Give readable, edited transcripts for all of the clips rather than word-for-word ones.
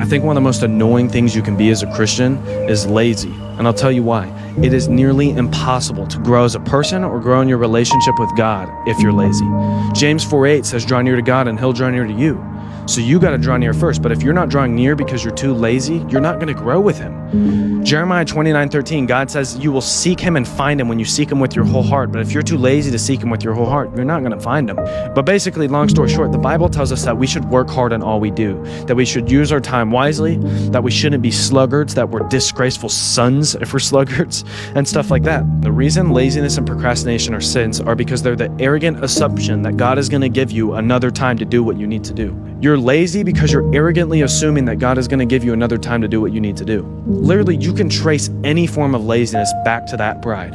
I think one of the most annoying things you can be as a Christian is lazy. And I'll tell you why. It is nearly impossible to grow as a person or grow in your relationship with God if you're lazy. James 4:8 says, draw near to God and he'll draw near to you. So you got to draw near first. But if you're not drawing near because you're too lazy, you're not going to grow with him. Jeremiah 29:13, God says you will seek him and find him when you seek him with your whole heart. But if you're too lazy to seek him with your whole heart, you're not going to find him. But basically, long story short, the Bible tells us that we should work hard in all we do, that we should use our time wisely, that we shouldn't be sluggards, that we're disgraceful sons if we're sluggards, and stuff like that. The reason laziness and procrastination are sins are because they're the arrogant assumption that God is going to give you another time to do what you need to do. You're lazy because you're arrogantly assuming that God is going to give you another time to do what you need to do. Literally, you can trace any form of laziness back to that pride.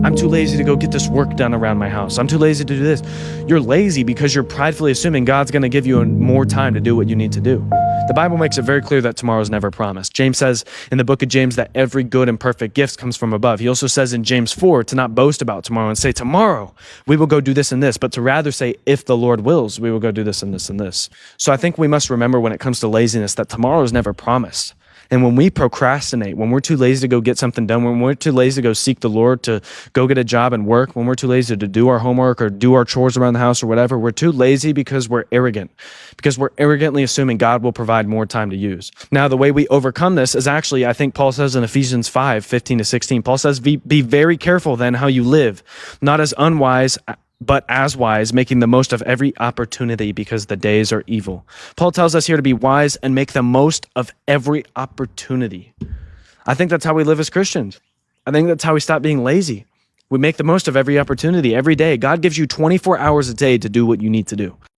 I'm too lazy to go get this work done around my house. I'm too lazy to do this. You're lazy because you're pridefully assuming God's going to give you more time to do what you need to do. The Bible makes it very clear that tomorrow is never promised. James says in the book of James that every good and perfect gift comes from above. He also says in James 4 to not boast about tomorrow and say, tomorrow we will go do this and this, but to rather say, if the Lord wills, we will go do this and this and this. So I think we must remember when it comes to laziness that tomorrow is never promised. And when we procrastinate, when we're too lazy to go get something done, when we're too lazy to go seek the Lord, to go get a job and work, when we're too lazy to do our homework or do our chores around the house or whatever, we're too lazy because we're arrogant, because we're arrogantly assuming God will provide more time to use. Now, the way we overcome this is actually, I think Paul says in Ephesians 5:15-16, Paul says, be very careful then how you live, not as unwise, but as wise, making the most of every opportunity because the days are evil. Paul tells us here to be wise and make the most of every opportunity. I think that's how we live as Christians. I think that's how we stop being lazy. We make the most of every opportunity every day. God gives you 24 hours a day to do what you need to do.